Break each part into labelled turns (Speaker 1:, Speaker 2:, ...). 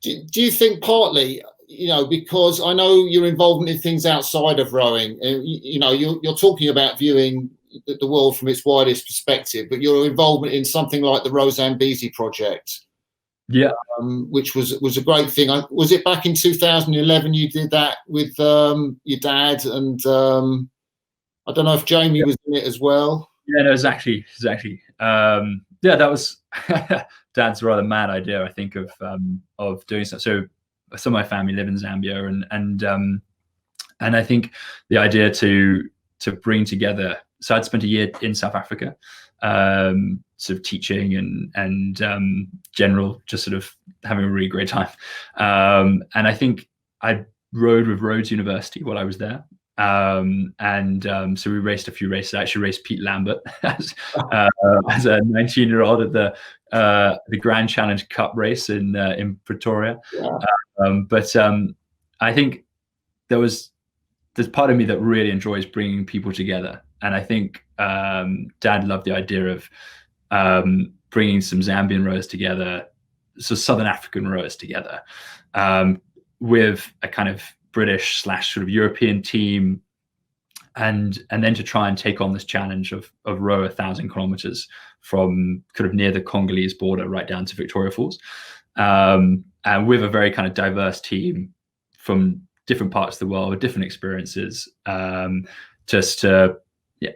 Speaker 1: Do you think partly, because I know your involvement in things outside of rowing, and you're talking about viewing the world from its widest perspective, but your involvement in something like the Rowzambizi Project, which was a great thing. Was it back in 2011 you did that with your dad, and I don't know if Jamie was in it as well?
Speaker 2: Yeah, no, exactly. Yeah, that was Dad's rather mad idea, I think, of doing so. So some of my family live in Zambia, and I think the idea to bring together. So I'd spent a year in South Africa, sort of teaching and general, just sort of having a really great time. And I think I rowed with Rhodes University while I was there. So we raced a few races. I actually raced Pete Lambert as a 19-year-old at the Grand Challenge Cup race in Pretoria. Yeah. I think there's part of me that really enjoys bringing people together, and I think Dad loved the idea of bringing some Zambian rowers together, so Southern African rowers together, with a kind of British / sort of European team, and then to try and take on this challenge of row 1,000 kilometers from kind of near the Congolese border right down to Victoria Falls, and with a very kind of diverse team from different parts of the world with different experiences, just to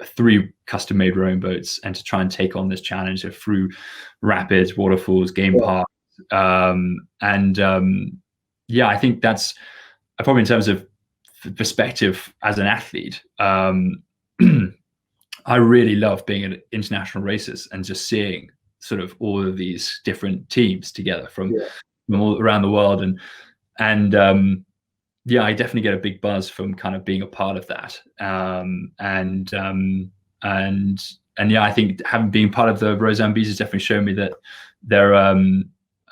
Speaker 2: 3 custom-made rowing boats, and to try and take on this challenge through rapids, waterfalls, game parks, I think that's probably, in terms of perspective as an athlete, I really love being at international races and just seeing sort of all of these different teams together from all around the world, and I definitely get a big buzz from kind of being a part of that, I think having been part of the Rowzambizi has definitely shown me that there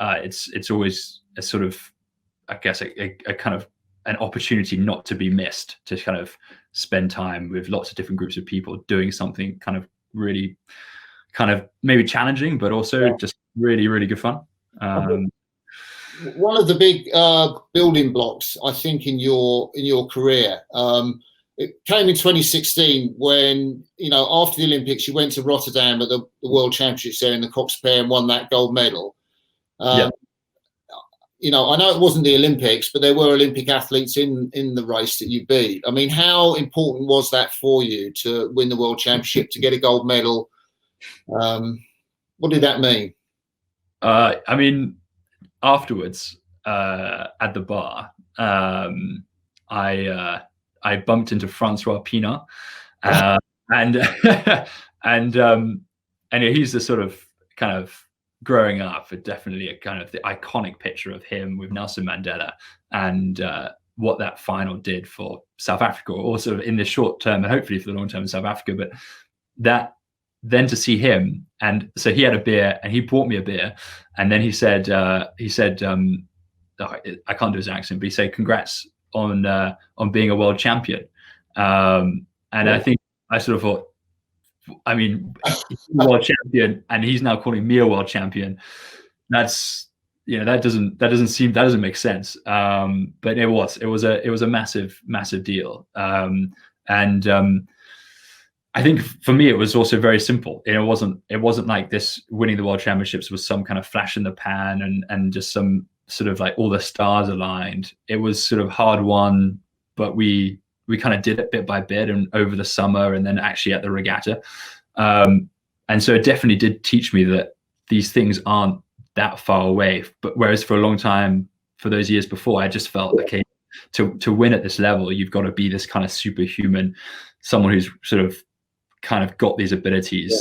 Speaker 2: it's always a sort of, I guess, a kind of an opportunity not to be missed, to kind of spend time with lots of different groups of people doing something kind of really kind of maybe challenging, but also just really, really good fun.
Speaker 1: One of the big building blocks, I think, in your career, it came in 2016 when, after the Olympics, you went to Rotterdam at the World Championships there in the Cox Pair and won that gold medal. I know it wasn't the Olympics, but there were Olympic athletes in the race that you beat. I mean, how important was that for you to win the World Championship, to get a gold medal? What did that mean?
Speaker 2: I mean, afterwards, at the bar, I bumped into Francois Pienaar, and he's the sort of kind of, growing up, definitely a kind of the iconic picture of him with Nelson Mandela, and what that final did for South Africa, or sort of in the short term and hopefully for the long term in South Africa. But then to see him, and so he had a beer and he bought me a beer, and then he said, I can't do his accent, but he said, "Congrats on being a world champion." And I think I sort of thought, I mean, he's a world champion and he's now calling me a world champion. That's, that doesn't make sense. But it was a massive deal. I think for me, it was also very simple. It wasn't like this winning the world championships was some kind of flash in the pan and just some sort of like all the stars aligned. It was sort of hard won, but we kind of did it bit by bit and over the summer, and then actually at the regatta. And so it definitely did teach me that these things aren't that far away. But whereas for a long time, for those years before, I just felt, okay, to win at this level, you've got to be this kind of superhuman, someone who's sort of kind of got these abilities,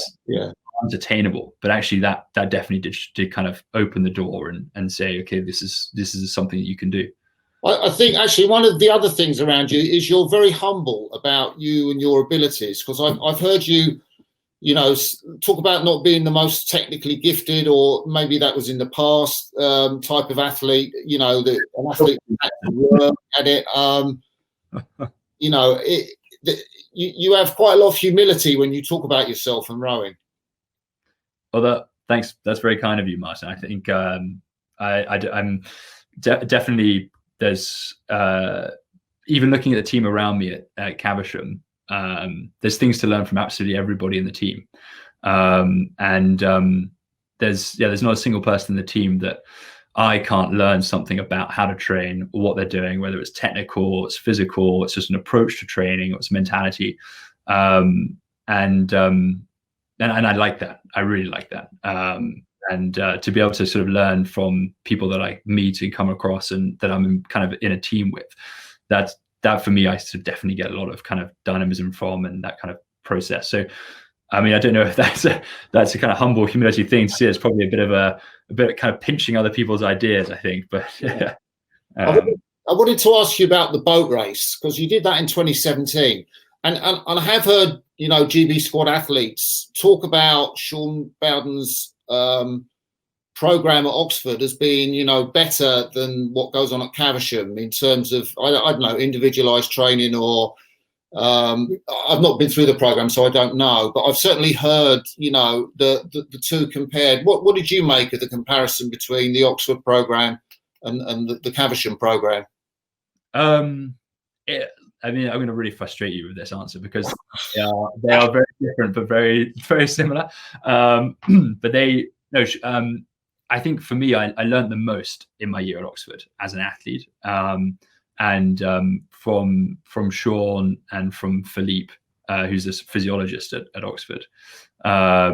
Speaker 2: unattainable. But actually that definitely did kind of open the door and say, okay, this is something that you can do.
Speaker 1: I think actually one of the other things around you is you're very humble about you and your abilities, because I've heard you, talk about not being the most technically gifted, or maybe that was in the past, type of athlete, an athlete had to work at it. You have quite a lot of humility when you talk about yourself and rowing.
Speaker 2: Well, thanks. That's very kind of you, Martin. I think I'm definitely there's even looking at the team around me at Caversham, there's things to learn from absolutely everybody in the team. There's not a single person in the team that I can't learn something about how to train or what they're doing, whether it's technical, or it's physical, or it's just an approach to training, or it's mentality. And I like that. I really like that. To be able to sort of learn from people that I meet and come across and that I'm kind of in a team with, that for me, I sort of definitely get a lot of kind of dynamism from, and that kind of process. So, I mean, I don't know if that's a kind of humble humility thing to see. It's probably a bit kind of pinching other people's ideas, I think. But yeah.
Speaker 1: I wanted to ask you about the boat race, because you did that in 2017, and I have heard, you know, GB squad athletes talk about Sean Bowden's program at Oxford as being, you know, better than what goes on at Caversham in terms of, I don't know, individualized training, or I've not been through the program, so I don't know, but I've certainly heard, you know, the two compared. What did you make of the comparison between the Oxford program and the Caversham program?
Speaker 2: I mean, I'm going to really frustrate you with this answer, because they are very different, but very, very similar. But I think for me, I learned the most in my year at Oxford as an athlete, from Sean and from Philippe, who's a physiologist at Oxford. I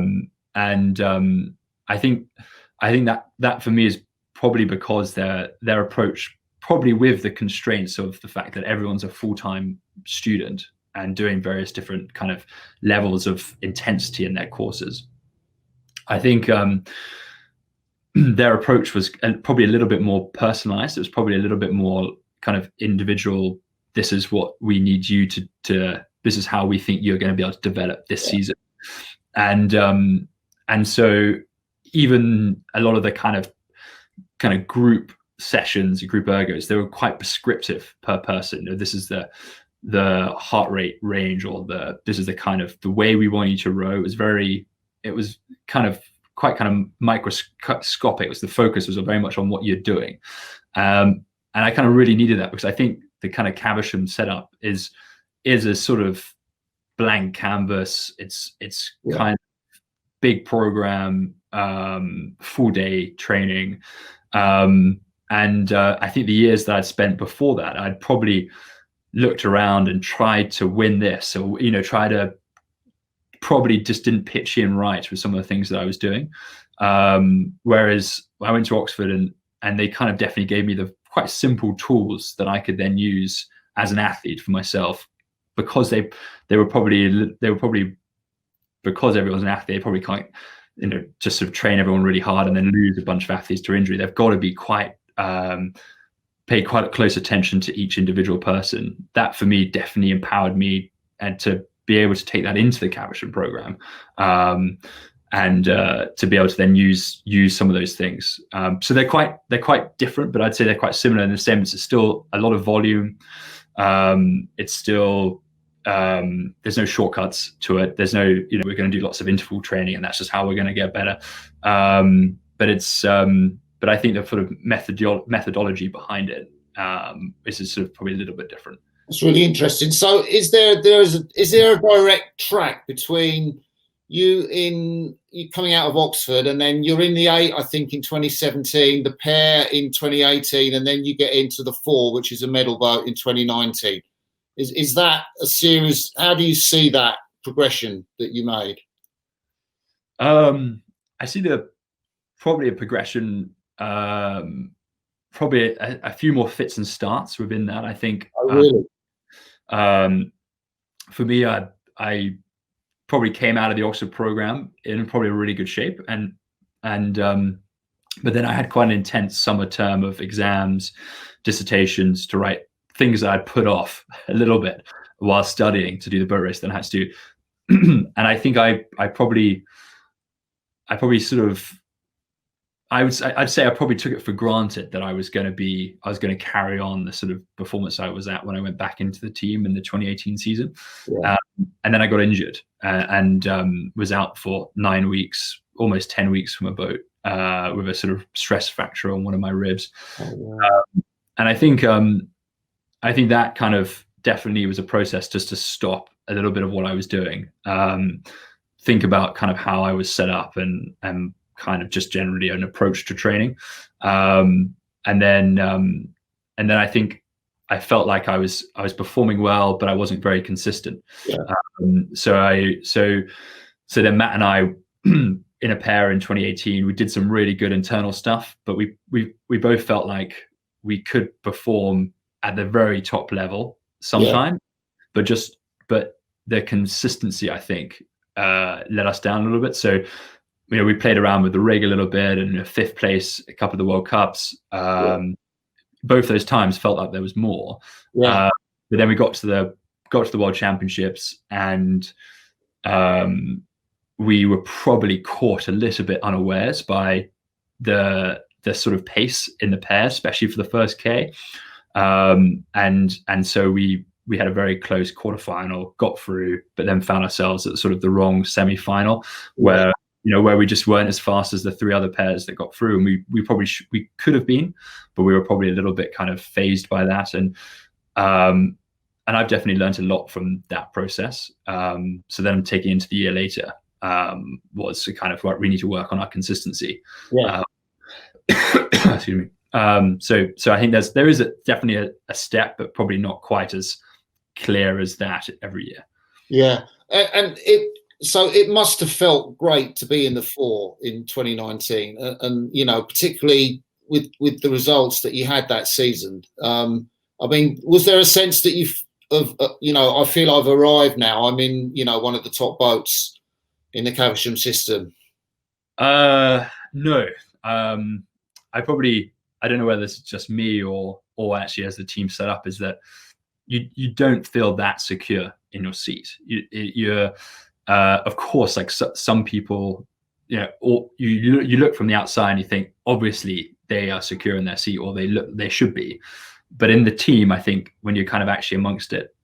Speaker 2: think that for me is probably because their approach, probably with the constraints of the fact that everyone's a full-time student and doing various different kind of levels of intensity in their courses. I think their approach was probably a little bit more personalized. It was probably a little bit more kind of individual. This is what we need you to this is how we think you're going to be able to develop this season. And so even a lot of the kind of group sessions, group ergos, they were quite prescriptive per person. You know, this is the heart rate range, or this is the kind of the way we want you to row. It was kind of quite kind of microscopic. It was, the focus was very much on what you're doing. And I kind of really needed that, because I think the kind of Caversham setup is a sort of blank canvas. It's kind of big program, full day training. I think the years that I'd spent before that, I'd probably looked around and tried to win this, or, you know, probably just didn't pitch in right with some of the things that I was doing. Whereas I went to Oxford and they kind of definitely gave me the quite simple tools that I could then use as an athlete for myself, because they were probably because everyone's an athlete, they probably can't, you know, just sort of train everyone really hard and then lose a bunch of athletes to injury. They've got to be pay quite close attention to each individual person. That for me definitely empowered me, and to be able to take that into the Caversham program, and to be able to then use some of those things. So they're quite different, but I'd say they're quite similar in the sense it's still a lot of volume. It's still there's no shortcuts to it. There's no, you know, we're going to do lots of interval training and that's just how we're going to get better. But I think the sort of methodology behind it is sort of probably a little bit different.
Speaker 1: That's really interesting. So is there a direct track between you coming out of Oxford, and then you're in the 8, I think, in 2017, the pair in 2018, and then you get into the 4, which is a medal boat, in 2019? Is that a series? How do you see that progression that you made?
Speaker 2: I see probably a progression, probably a few more fits and starts within that, I think.
Speaker 1: Oh, really?
Speaker 2: For me, I probably came out of the Oxford program in probably a really good shape, but then I had quite an intense summer term of exams, dissertations to write, things that I'd put off a little bit while studying to do the boat race that I had to do. And I think I'd probably took it for granted that I was going to carry on the sort of performance I was at when I went back into the team in the 2018 season. Yeah. And then I got injured and was out for 9 weeks, almost 10 weeks from a boat. with a sort of stress fracture on one of my ribs.
Speaker 1: Oh, wow.
Speaker 2: And I think that kind of definitely was a process just to stop a little bit of what I was doing, think about kind of how I was set up and kind of just generally an approach to training, and then I think I felt like I was performing well, but I wasn't very consistent.
Speaker 1: Yeah.
Speaker 2: So then Matt and I, in a pair in 2018, we did some really good internal stuff, but we both felt like we could perform at the very top level sometime, but the consistency, I think, let us down a little bit. So, we played around with the rig a little bit, and 5th place a couple of the World Cups. Both those times felt like there was more. But then we got to the World Championships, and we were probably caught a little bit unawares by the sort of pace in the pair, especially for the first K. And so we had a very close quarterfinal, got through, but then found ourselves at sort of the wrong semi-final, where we just weren't as fast as the 3 other pairs that got through, and we could have been, but we were probably a little bit kind of phased by that. And I've definitely learned a lot from that process. So then taking into the year later was to kind of like, we need to work on our consistency. Excuse me. So I think there is definitely a step, but probably not quite as clear as that every year.
Speaker 1: Yeah, and it must have felt great to be in the 4 in 2019, and particularly with the results that you had that season. I mean, was there a sense that I feel I've arrived now? I'm in one of the top boats in the Caversham system.
Speaker 2: No. I don't know whether this is just me or actually as the team set up, is that you don't feel that secure in your seat. You're of course, like some people, or you look from the outside and you think obviously they are secure in their seat, or they should be. But in the team, I think when you're kind of actually amongst it,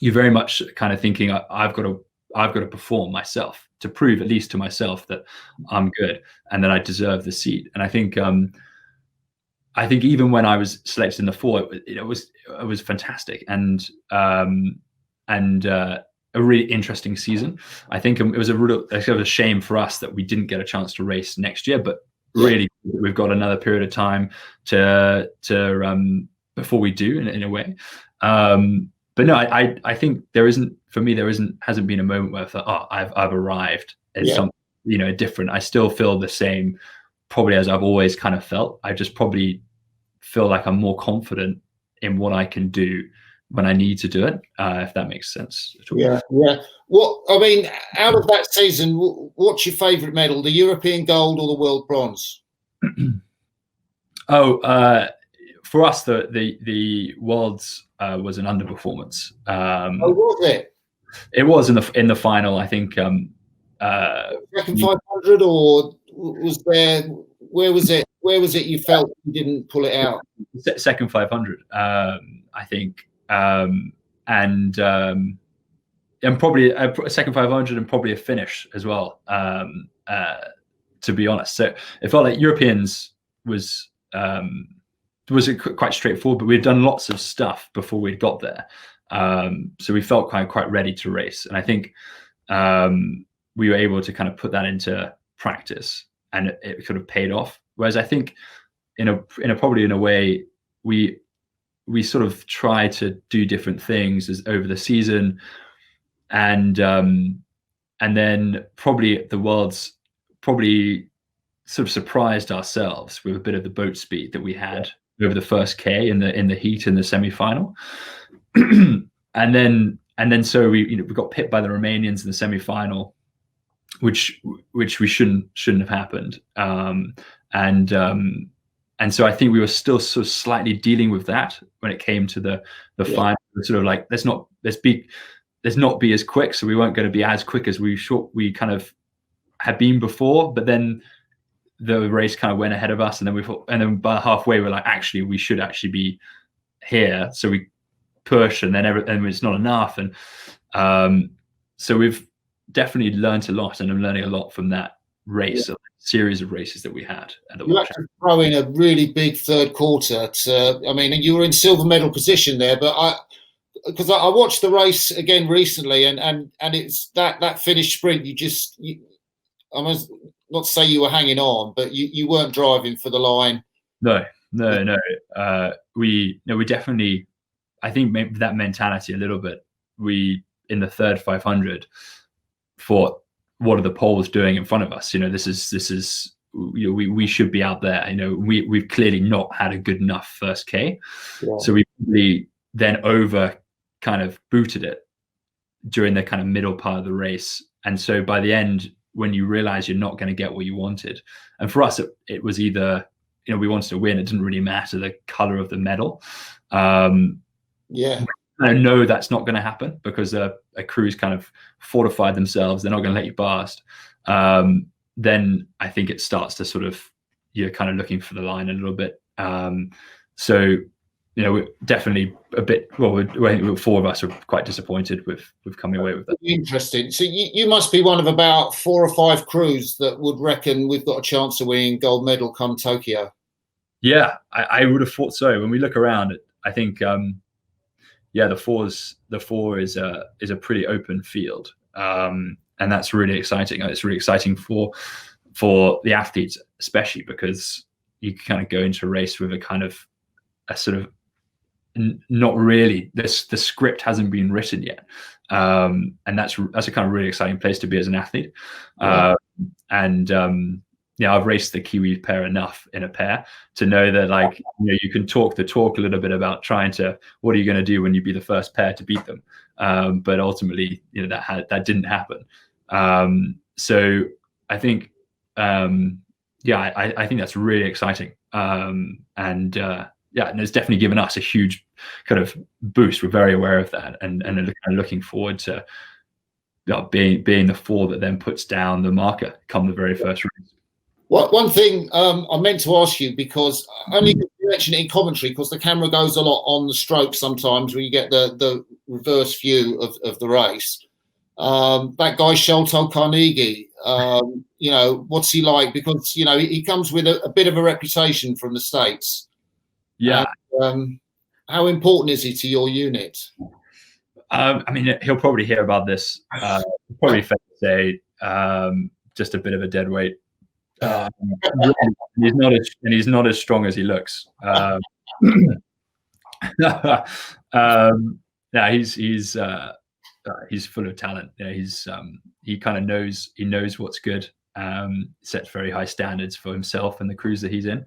Speaker 2: you're very much kind of thinking, I've got to perform myself to prove at least to myself that I'm good and that I deserve the seat. And I think even when I was selected in the 4, it was fantastic and a really interesting season. I think it was a shame for us that we didn't get a chance to race next year, but really we've got another period of time to before we do in a way. But no, I think hasn't been a moment where I thought, I've arrived at something different. I still feel the same probably as I've always kind of felt. I just probably feel like I'm more confident in what I can do when I need to do it, if that makes sense at all.
Speaker 1: Yeah. Out of that season, what's your favourite medal? The European gold or the world bronze?
Speaker 2: For us, the world's was an underperformance.
Speaker 1: Was it?
Speaker 2: It was in the final, I think.
Speaker 1: Second 500, or was there? Where was it? Where was it? You felt you didn't pull it out.
Speaker 2: Second 500, I think, and probably a second 500 and probably a finish as well. To be honest, so it felt like Europeans was quite straightforward, but we'd done lots of stuff before we'd got there, so we felt quite ready to race. And I think we were able to kind of put that into practice, and it sort of paid off. Whereas I think in a way we sort of try to do different things over the season, and then probably the world's probably sort of surprised ourselves with a bit of the boat speed that we had over the first K in the heat in the semi-final. and then so we got pipped by the Romanians in the semi-final, which we shouldn't have happened. And so I think we were still sort of slightly dealing with that when it came to the final. Sort of like let's not be as quick, so we weren't going to be as quick as we kind of had been before. But then the race kind of went ahead of us, and then by halfway we're like, actually we should actually be here. So we push, and then it's not enough. And so we've definitely learned a lot, and I'm learning a lot from that race, a series of races that we had at the
Speaker 1: You
Speaker 2: World
Speaker 1: had to throw in a really big third quarter. I mean, and you were in silver medal position there, but because I watched the race again recently, and it's that finish sprint. I must not say you were hanging on, but you weren't driving for the line.
Speaker 2: No. We definitely, I think maybe that mentality a little bit. We in the third 500 thought, what are the Poles doing in front of us? This is we should be out there. We've clearly not had a good enough first K, so we probably then over kind of booted it during the kind of middle part of the race, and so by the end, when you realize you're not going to get what you wanted, and for us it was either we wanted to win. It didn't really matter the color of the medal. I know that's not going to happen because a crew's kind of fortified themselves. They're not going to let you past. Then I think it starts to sort of, you're kind of looking for the line a little bit. So, we're definitely a bit, four of us are quite disappointed with coming away with that.
Speaker 1: Interesting. So you must be one of about 4 or 5 crews that would reckon we've got a chance of winning gold medal come Tokyo.
Speaker 2: Yeah, I would have thought so. When we look around, I think, the four is a pretty open field, and that's really exciting. It's really exciting for the athletes, especially because you kind of go into a race with a sort of not really, the script hasn't been written yet, and that's a kind of really exciting place to be as an athlete. I've raced the Kiwi pair enough in a pair to know that you can talk the talk a little bit about trying to, what are you going to do when you be the first pair to beat them, but ultimately that didn't happen. So I think I think that's really exciting, and it's definitely given us a huge kind of boost. We're very aware of that, and kind of looking forward to being the 4 that then puts down the marker come the very first race.
Speaker 1: One thing I meant to ask you, because only you mentioned it in commentary, because the camera goes a lot on the stroke sometimes, where you get the reverse view of the race. That guy Sholto Carnegie, what's he like? Because he comes with a bit of a reputation from the States.
Speaker 2: Yeah.
Speaker 1: How important is he to your unit?
Speaker 2: I mean, he'll probably hear about this. Probably fair to say, just a bit of a dead weight. He's not as strong as he looks. He's full of talent. He kind of knows what's good. Sets very high standards for himself and the crews that he's in.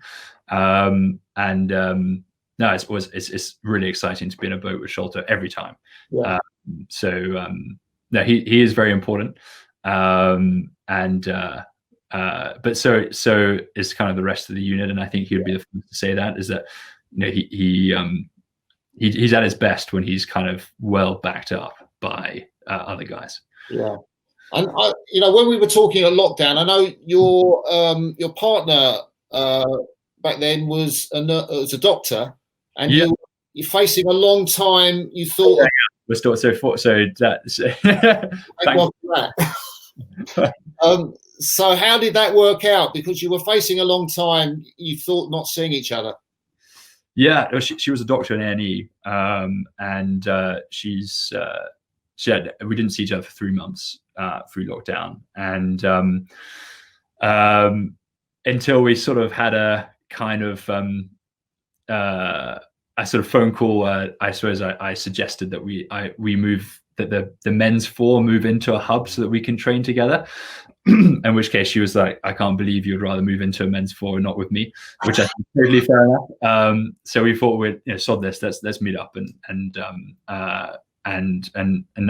Speaker 2: It's really exciting to be in a boat with Sholto every time.
Speaker 1: Yeah.
Speaker 2: He is very important. But so is kind of the rest of the unit, and I think he would be the first to say that, is that he's at his best when he's kind of well backed up by other guys.
Speaker 1: Yeah, and when we were talking at lockdown, I know your partner back then was a doctor, and you're facing a long time. You thought
Speaker 2: we're still so that's
Speaker 1: so how did that work out? Because you were facing a long time, you thought not seeing each other.
Speaker 2: Yeah, she was a doctor in A&E, and we didn't see each other for 3 months through lockdown, and until we sort of had a kind of a sort of phone call. I suppose I suggested that we move, that the men's 4 move into a hub so that we can train together. In which case she was like, I can't believe you'd rather move into a men's 4 and not with me, which I think is totally fair enough. So we thought we'd sod this, let's meet up, and that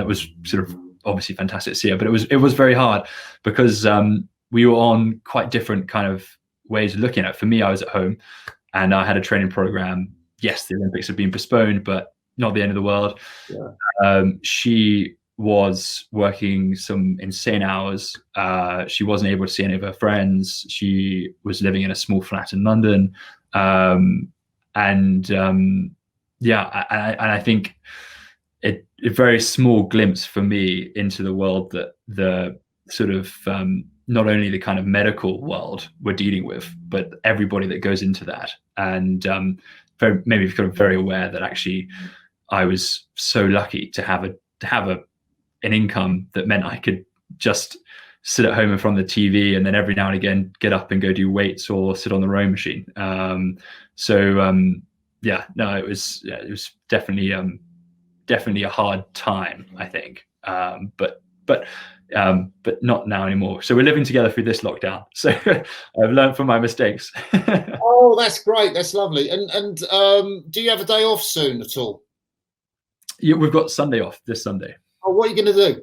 Speaker 2: was sort of obviously fantastic to see her, but it was very hard because we were on quite different kind of ways of looking at it. For me, I was at home and I had a training program. Yes, the Olympics have been postponed, but not the end of the world. Yeah. She was working some insane hours. She wasn't able to see any of her friends. She was living in a small flat in London. I think a very small glimpse for me into the world that the sort of not only the kind of medical world we're dealing with, but everybody that goes into that. And maybe kind of very aware that actually I was so lucky to have an income that meant I could just sit at home in front of the TV, and then every now and again get up and go do weights or sit on the rowing machine. It was definitely a hard time, I think. But not now anymore. So we're living together through this lockdown. So I've learned from my mistakes.
Speaker 1: Oh, that's great. That's lovely. And do you have a day off soon at all?
Speaker 2: Yeah, we've got Sunday off this Sunday.
Speaker 1: Oh, what are you going to do?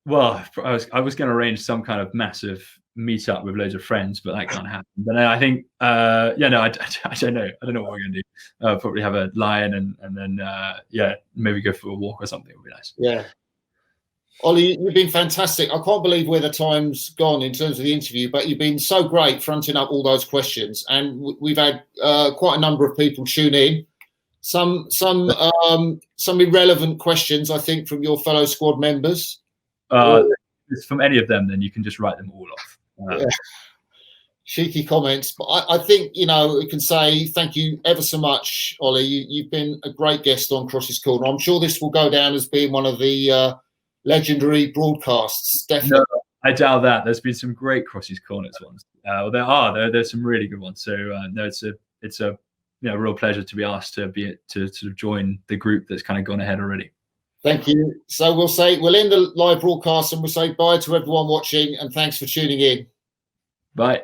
Speaker 2: Well, I was going to arrange some kind of massive meetup with loads of friends, but that can't happen. But I think, I don't know. I don't know what we're going to do. Probably have a lion and then, maybe go for a walk or something would be nice.
Speaker 1: Yeah. Ollie, you've been fantastic. I can't believe where the time's gone in terms of the interview, but you've been so great fronting up all those questions. And we've had quite a number of people tune in. Some irrelevant questions, I think, from your fellow squad members.
Speaker 2: From any of them, then you can just write them all off.
Speaker 1: Cheeky comments, but I think, we can say thank you ever so much, Ollie. You've been a great guest on Crossy's Corner. I'm sure this will go down as being one of the legendary broadcasts. Definitely.
Speaker 2: No, I doubt that. There's been some great Crossy's Corners ones. There's some really good ones. So it's a real pleasure to be asked to sort of join the group that's kind of gone ahead already.
Speaker 1: Thank you. So we'll end the live broadcast and we'll say bye to everyone watching, and thanks for tuning in.
Speaker 2: Bye.